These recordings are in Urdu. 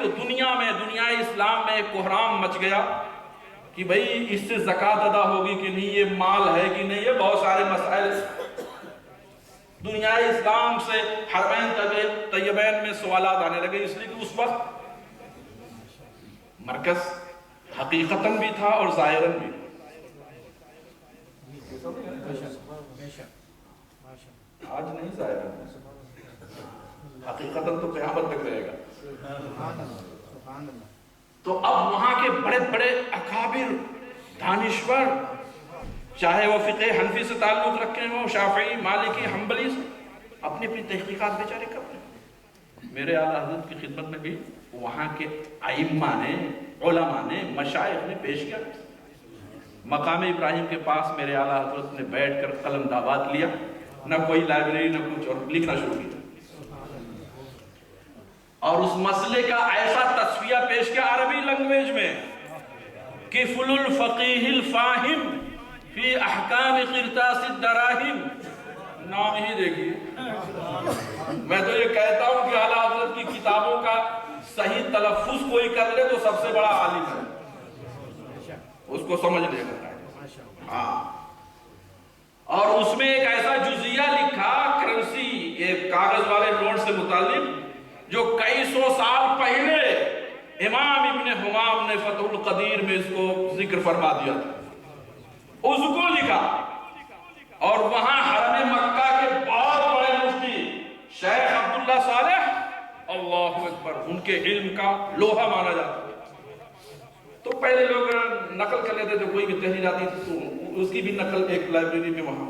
تو دنیا اسلام میں ایک کوہرام مچ گیا کہ بھئی اس سے زکوٰۃ ادا ہوگی کہ نہیں، یہ مال ہے کہ نہیں، یہ بہت سارے مسائل دنیا اسلام سے حرمین طیبین میں سوالات آنے لگے، اس لیے کہ اس وقت مرکز حقیقتاً بھی تھا اور ظاہراً بھی. آج نہیں ظاہراً، حقیقتاً تو قیامت تک رہے گا. تو اب وہاں کے بڑے بڑے اکابر دانشور، چاہے وہ فقہ حنفی سے تعلق رکھے ہوں، شافعی، مالکی، حنبلی، اپنی اپنی تحقیقات بیچارے کرتے ہیں. میرے اعلیٰ حضرت کی خدمت میں بھی وہاں کے ائمہ نے، علماء نے، مشائخ نے پیش کیا. مقام ابراہیم کے پاس میرے اعلیٰ حضرت نے بیٹھ کر قلم دعوات لیا، نہ کوئی لائبریری نہ کچھ، اور لکھنا شروع کیا. اور اس مسئلے کا ایسا تصفیہ پیش کیا عربی لنگویج میں، کفل الفقیہ الفاہم فی احکام قرطاس الدراہم. نام ہی دیکھیے. میں تو یہ کہتا ہوں کہ اعلیٰ حضرت کی کتابوں کا صحیح تلفظ کوئی کر لے تو سب سے بڑا عالم ہے، اس کو سمجھ لے گا. ہاں. اور اس میں ایک ایسا جزیہ لکھا کرنسی، یہ کاغذ والے نوٹ سے متعلق، جو کئی سو سال پہلے امام ابن حمام نے فتح القدیر میں اس کو ذکر فرما دیا تھا، اس کو لکھا. اور وہاں حرم مکہ کے بہت بڑے مفتی شیخ عبداللہ صالح، اللہ اکبر، ان کے علم کا لوہا مانا جاتا. تو پہلے لوگ نقل کر لیتے تھے، کوئی بھی تحریر آتی تھی تو اس کی بھی نقل ایک لائبریری میں وہاں.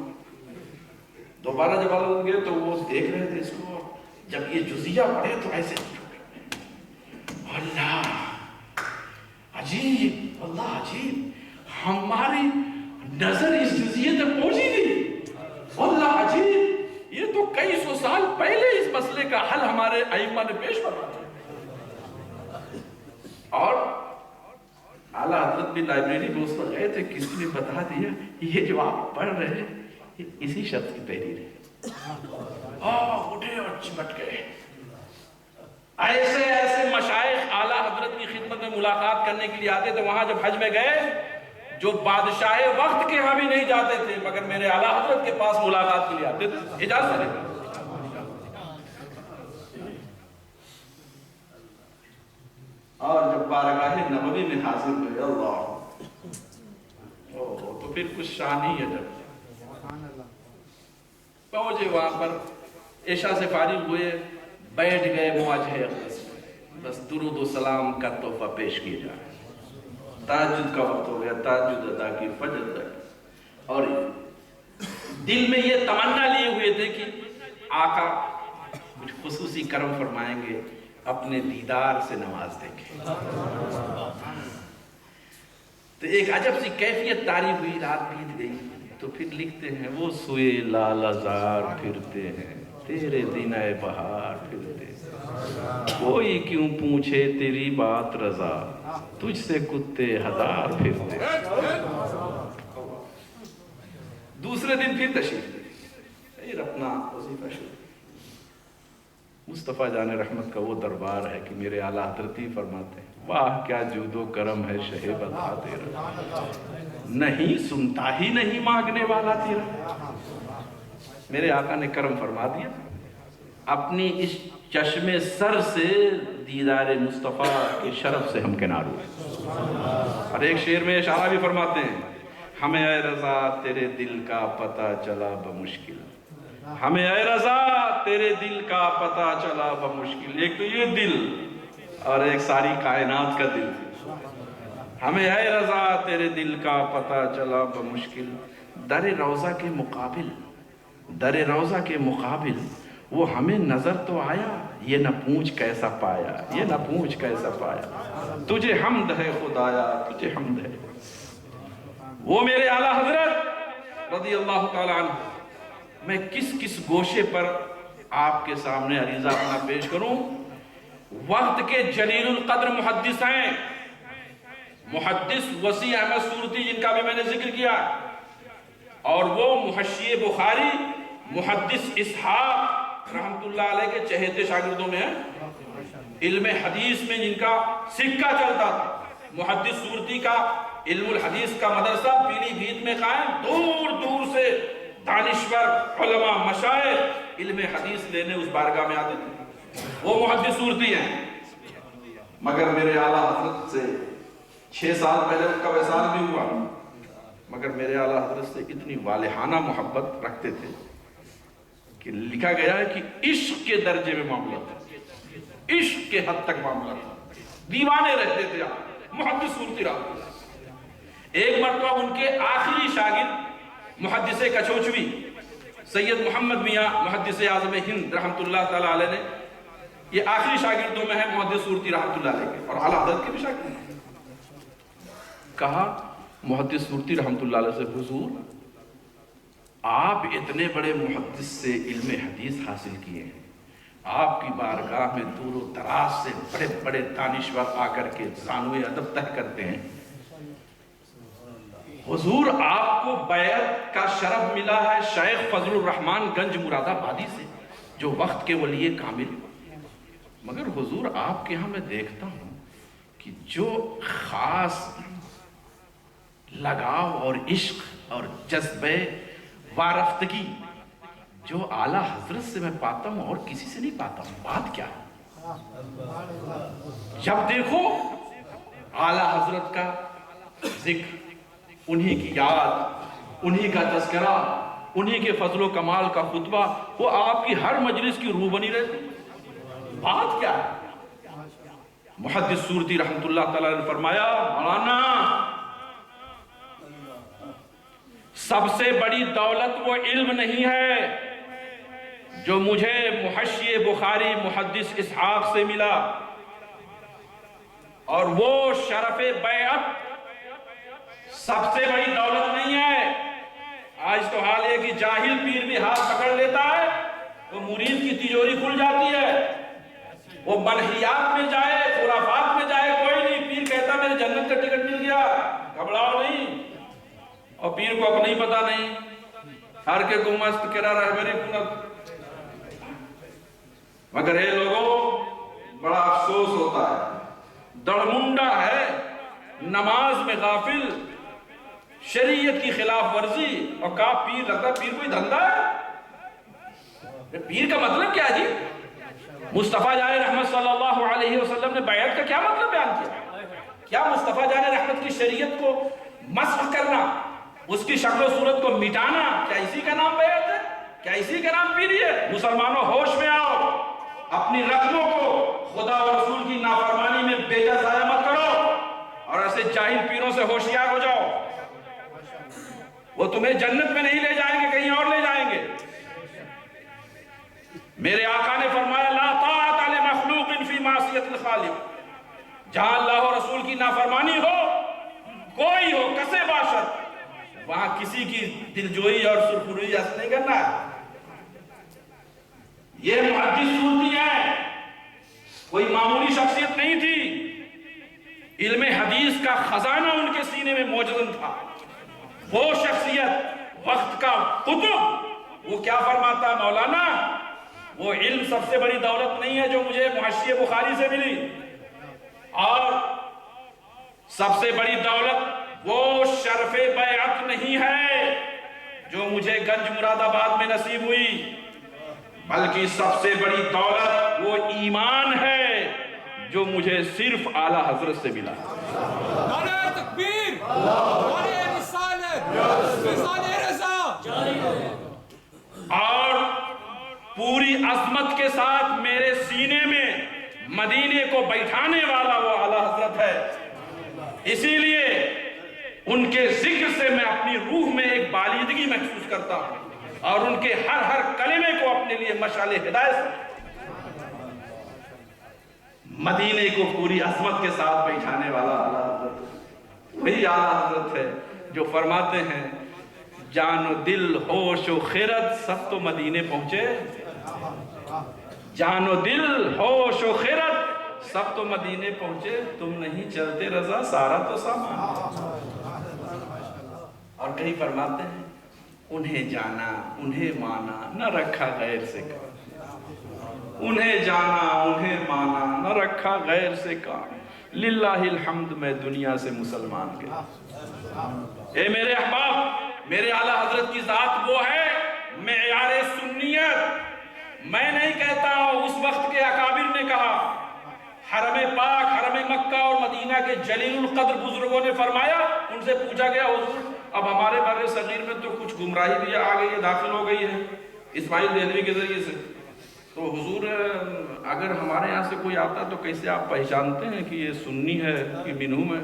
دوبارہ جب آلہ گئے تو وہ دیکھ رہے تھے اس کو، جب یہ جزیہ پڑھے تو ایسے اللہ عجیب، اللہ عجیب، ہماری نظر اس جزیے تک پہنچی نہیں. اللہ عجیب، یہ تو کئی سو سال پہلے اس مسئلے کا حل ہمارے ائمہ نے پیش فرمایا. اور اعلیٰ حضرت بھی لائبریری میں اس پر گئے تھے، کسی نے بتا دیا یہ جو آپ پڑھ رہے ہیں یہ اسی شخص کی تحریر ہے. اٹھے اور چمٹ گئے. ایسے ایسے مشائخ اعلیٰ حضرت کی خدمت میں ملاقات کرنے کے لیے آتے تھے. وہاں جب حج میں گئے، جو بادشاہ وقت کے ہاں بھی نہیں جاتے تھے مگر میرے اعلیٰ حضرت کے پاس ملاقات کے لیے آتے تھے، اجازت ہے. اور جب بارگاہ نبوی میں حاضر ہوئے، اللہ تو پھر کچھ شان ہی ہے. جب پہنچے وہاں پر، عشاء سے فارغ ہوئے، بیٹھ گئے مواجہہ اقدس میں، بس درود و سلام کا تحفہ پیش کیے جا رہے. تہجد کا وقت ہو گیا، تہجد ادا کی، فجر تک. اور دل میں یہ تمنا لیے ہوئے تھے کہ آقا کچھ خصوصی کرم فرمائیں گے، اپنے دیدار سے نواز دیں گے. تو ایک عجب سی کیفیت طاری ہوئی، رات بیت گئی. تو پھر لکھتے ہیں، وہ سوئے لال ازار پھرتے ہیں، تیرے دن اے بہار پھرتے ہیں. کوئی کیوں پوچھے تیری بات رضا، تجھ سے کتے ہزار پھرتے ہیں. دوسرے دن پھر تشریف لے، پھر اپنا وظیفہ شروع. مصطفیٰ جان رحمت کا وہ دربار ہے کہ میرے اعلیٰ حضرت ہی فرماتے ہیں، واہ کیا جود و کرم ہے شہ بتا تیرا، نہیں سنتا ہی نہیں مانگنے والا تیرا. میرے آقا نے کرم فرما دیا، اپنی اس چشم سر سے دیدار مصطفیٰ کے شرف سے ہم کنار ہوئے. اور ایک شعر میں اشارہ بھی فرماتے ہیں، ہمیں اے رضا تیرے دل کا پتہ چلا بمشکل، ہمیں اے رضا تیرے دل کا پتہ چلا بمشکل. ایک تو یہ دل اور ایک ساری کائنات کا دل. ہمیں اے رضا تیرے دل کا پتہ چلا بمشکل، در روضہ کے مقابل، در روضہ کے مقابل وہ ہمیں نظر تو آیا، یہ نہ پوچھ کیسا پایا، یہ نہ پوچھ کیسا پایا. تجھے حمد ہے خدایا، تجھے حمد ہے. وہ میرے اعلیٰ حضرت رضی اللہ تعالیٰ عنہ، میں کس کس گوشے پر آپ کے سامنے عریضہ اپنا پیش کروں. وقت کے جلیل القدر محدث ہیں، محدث وسیع احمد سورتی جن کا بھی میں نے ذکر کیا، اور وہ محشی بخاری محدث اسحاق رحمت اللہ علیہ کے چہیتے شاگردوں میں ہیں. علم حدیث میں جن کا سکہ چلتا تھا، محدث سورتی کا علم الحدیث کا مدرسہ پیلی بھیت میں قائم، دور دور سے دانشور علماء مشائخ علم حدیث لینے اس بارگاہ میں آتے تھے، وہ محدث سورتی ہیں۔ مگر میرے اعلیٰ حضرت سے 6 سال پہلے ان کا وصال بھی ہوا، مگر میرے اعلیٰ حضرت سے اتنی والہانہ محبت رکھتے تھے کہ لکھا گیا ہے کہ عشق کے درجے میں معاملہ تھا، عشق کے حد تک معاملہ تھا، دیوانے رہتے تھے آپ محدث سورتی رہا۔ ایک مرتبہ ان کے آخری شاگرد محدث کچوچوی سید محمد میاں محدث اعظم ہند رحمت اللہ تعالیٰ علیہ نے، یہ آخری شاگردوں میں ہے محدث سورتی رحمت اللہ علیہ کے، اور اعلیٰ حضرت کے بھی شاگرد ہیں، کہا محدث سورتی رحمت اللہ علیہ سے، حضور آپ اتنے بڑے محدث سے علم حدیث حاصل کیے ہیں، آپ کی بارگاہ میں دور و دراز سے بڑے بڑے دانشور آ کر کے زانوِ ادب طے کرتے ہیں، حضور آپ کو بیعت کا شرف ملا ہے شیخ فضل الرحمن گنج مراد آبادی سے، جو وقت کے ولی کامل، مگر حضور آپ کے ہاں میں دیکھتا ہوں کہ جو خاص لگاؤ اور عشق اور جذبے وارفتگی جو اعلیٰ حضرت سے میں پاتا ہوں اور کسی سے نہیں پاتا ہوں، بات کیا ہے؟ جب دیکھو اعلیٰ حضرت کا ذکر، انہی کی یاد، انہی کا تذکرہ، انہی کے فضل و کمال کا خطبہ، وہ آپ کی ہر مجلس کی روح بنی رہتی، بات کیا ہے؟ محدث سورتی رحمت اللہ تعالیٰ نے فرمایا، مولانا سب سے بڑی دولت وہ علم نہیں ہے جو مجھے محشی بخاری محدث اسحاق سے ملا، اور وہ شرف بیعت سب سے بڑی دولت نہیں ہے۔ آج تو حال ہے کہ جاہل پیر بھی ہاتھ پکڑ لیتا ہے تو مرید کی تجوری کھل جاتی ہے، وہ منحیات میں جائے خرافات میں جائے کوئی نہیں، پیر کہتا میرے جنت کا ٹکٹ مل گیا، گھبراؤ نہیں، اور پیر کو اپنا ہی پتا نہیں، ہر کے کو مست کرا رہبری کنت۔ مگر اے لوگوں بڑا افسوس ہوتا ہے، دڑمنڈا ہے، نماز میں غافل، شریعت کی خلاف ورزی، اور کہا پیر لگتا پیر کوئی دھندہ ہے؟ پیر کا مطلب کیا جی؟ مصطفیٰ جان رحمت صلی اللہ علیہ وسلم نے بیعت کا کیا مطلب بیان کیا؟ کیا مصطفیٰ جان رحمت کی شریعت کو مسخ کرنا، اس کی شکل و صورت کو مٹانا، کیا اسی کا نام بیعت ہے؟ کیا اسی کا نام پیری ہے؟ مسلمانوں ہوش میں آؤ، اپنی رقموں کو خدا اور رسول کی نافرمانی میں بے جا ضائع مت کرو، اور ایسے جاہل پیروں سے ہوشیار ہو جاؤ، وہ تمہیں جنت میں نہیں لے جائیں گے، کہیں اور لے جائیں گے۔ میرے آقا نے فرمایا لا طاعت لمخلوق فی معصیت الخالق، جہاں اللہ و رسول کی نافرمانی ہو، کوئی ہو کسے باشد، وہاں کسی کی دلجوئی اور سرخروئی ایسا نہیں کرنا ہے۔ یہ محدث سورتی ہے، کوئی معمولی شخصیت نہیں تھی، علم حدیث کا خزانہ ان کے سینے میں موجود تھا۔ وہ شخصیت وقت کا قطب، وہ کیا فرماتا ہے مولانا، وہ علم سب سے بڑی دولت نہیں ہے جو مجھے محشی بخاری سے ملی، اور سب سے بڑی دولت وہ شرف بیعت نہیں ہے جو مجھے گنج مراد آباد میں نصیب ہوئی، بلکہ سب سے بڑی دولت وہ ایمان ہے جو مجھے صرف اعلیٰ حضرت سے ملا۔ نعرہ تکبیر، نعرہ رسالت، رسالہ رضا، اور پوری عظمت کے ساتھ میرے سینے میں مدینے کو بیٹھانے والا وہ اعلیٰ حضرت ہے، اسی لیے ان کے ذکر سے میں اپنی روح میں ایک بالیدگی محسوس کرتا ہوں، اور ان کے ہر ہر کلمے کو اپنے لیے مشعل ہدایت، مدینے کو پوری عظمت کے ساتھ بیٹھانے والا اعلیٰ حضرت، وہی اعلیٰ حضرت ہے جو فرماتے ہیں جان و دل ہوش و خیرت سب تو مدینے پہنچے، جان و دل ہوش و خیرت سب تو مدینے پہنچے، تم نہیں چلتے رضا سارا تو سامان۔ اور کہیں فرماتے ہیں انہیں جانا انہیں مانا نہ رکھا غیر سے کر، انہیں جانا انہیں مانا نہ رکھا غیر سے کام، للہ الحمد میں دنیا سے مسلمان گیا۔ اے میرے احباب، میرے اعلیٰ حضرت کی ذات وہ ہے معیار سنیت۔ میں نہیں کہتا، اس وقت کے اکابر نے کہا، حرم پاک، حرم مکہ اور مدینہ کے جلیل القدر بزرگوں نے فرمایا، ان سے پوچھا گیا حضور اب ہمارے بر صغیر میں تو کچھ گمراہی بھی آ گئی ہے، داخل ہو گئی ہے اسماعیل دہلوی کے ذریعے سے، تو حضور اگر ہمارے یہاں سے کوئی آتا تو کیسے آپ پہچانتے ہیں کہ یہ سنی ہے کہ منہوم ہے؟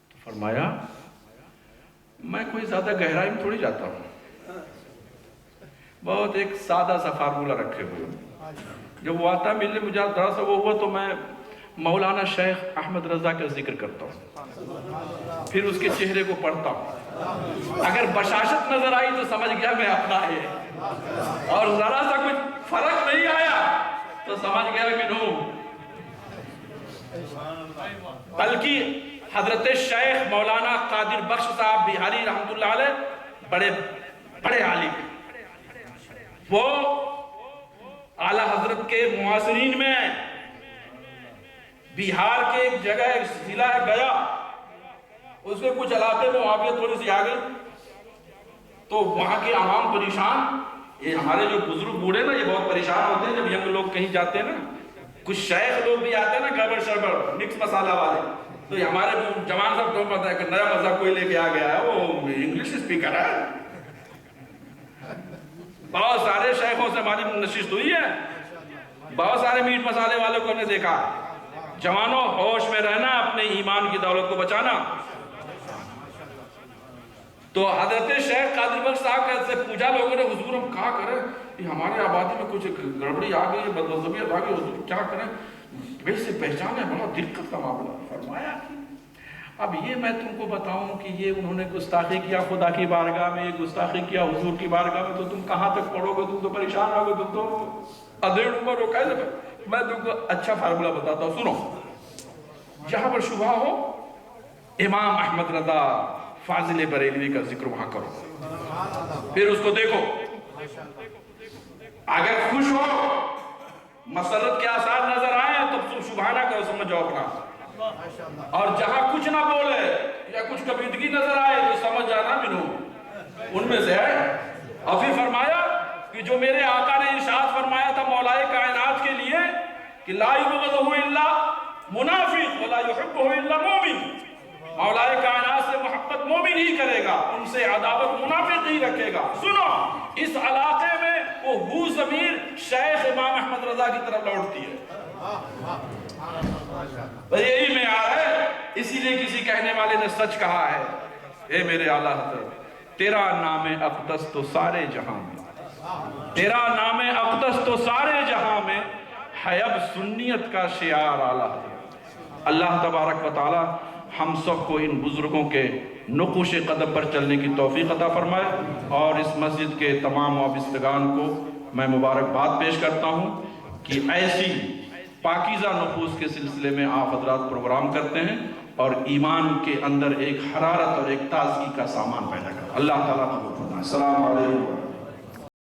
تو فرمایا میں کوئی زیادہ گہرائی میں تھوڑی جاتا ہوں، بہت ایک سادہ سا فارمولہ رکھے ہوئے، جب وہ آتا ملنے مجھے ذرا سا وہ ہوا تو میں مولانا شیخ احمد رضا کا ذکر کرتا ہوں، پھر اس کے چہرے کو پڑھتا ہوں، اگر بشاشت نظر آئی تو سمجھ گیا میں اپنا ہے، اور ذرا سا کچھ فرق نہیں آیا تو سمجھ گیا منہوم۔ بلکہ حضرت شیخ مولانا قادر بخش صاحب بہاری رحمت اللہ علیہ بڑے عالم، وہ اعلیٰ حضرت کے معاصرین میں بہار کے ایک جگہ ایک ضلع ہے گیا، اس کے کچھ علاقے میں معافیت تھوڑی سی آ گئی تو وہاں کے عوام پریشان، یہ ہمارے جو بزرگ بوڑھے نا یہ بہت پریشان ہوتے ہیں جب ینگ لوگ کہیں جاتے ہیں نا، کچھ شیخ لوگ بھی آتے ہیں نا گڑبڑ شڑبڑ مکس مسالہ والے، تو یہ ہمارے جوان صاحب کو پتا ہے کہ نیا مذہب کوئی لے کے آ گیا ہے، وہ انگلش اسپیکر ہے، بہت سارے شیخوں سے ہماری نشست ہوئی ہے، بہت سارے میٹ مسالے والوں کو ہم نے دیکھا۔ جوانوں ہوش میں رہنا، اپنے ایمان کی دولت کو بچانا۔ تو حضرت شیخ قادر بخش صاحب سے پوچھا لوگوں نے حضور ہم کیا کریں، کہ ہمارے آبادی میں کچھ گڑبڑی آ گئی، بدمذہبیت آ گئی، حضور کیا کریں، ویسے پہچان ہے بڑا دقت کا معاملہ۔ فرمایا اب یہ میں تم کو بتاؤں کہ یہ انہوں نے گستاخی کیا خدا کی بارگاہ میں، یہ گستاخی کیا حضور کی بارگاہ میں، تو تم کہاں تک پڑھو گے، تم تو پریشان ہو گے، تم تو ادھیڑ عمر ہو، کیسے میں تم کو اچھا فارمولہ بتاتا ہوں، سنو۔ جہاں پر شبہ ہو امام احمد رضا فاضل بریلوی کا ذکر وہاں کرو، پھر اس کو دیکھو، اگر خوش ہو مسرت کے آثار نظر آئے تو تم شبہ نہ کرو، سمجھو اپنا، اور جہاں کچھ نہ بولے یا کچھ کبیدگی نظر آئے تو سمجھ جانا منہوم ان میں سے ہے۔ اور پھر فرمایا کہ جو میرے آقا نے ارشاد فرمایا تھا مولائے کائنات کے لیے کہ لا یبغضہ الا منافق ولا یحبہ الا مومن، مولائے کائنات سے محبت مومن ہی کرے گا، ان سے عداوت منافق ہی رکھے گا۔ سنو، اس علاقے میں وہ ہو ضمیر شیخ امام احمد رضا کی طرف لوٹتی ہے، یہی معیار ہے۔ اسی لیے کسی کہنے والے نے سچ کہا ہے، اے میرے اعلیٰ حضرت تیرا نام اقدس تو سارے جہاں میں، تیرا نام اقدس تو سارے جہاں میں ہے، اب سنیت کا شعار اعلیٰ حضرت۔ اللہ تبارک و تعالی ہم سب کو ان بزرگوں کے نقوش قدم پر چلنے کی توفیق عطا فرمائے، اور اس مسجد کے تمام وابستگان کو میں مبارکباد پیش کرتا ہوں کہ ایسی پاکیزہ نفوس کے سلسلے میں آپ حضرات پروگرام کرتے ہیں اور ایمان کے اندر ایک حرارت اور ایک تازگی کا سامان پیدا کرتے ہیں۔ اللہ تعالیٰ قبول فرمائے۔ السلام علیکم۔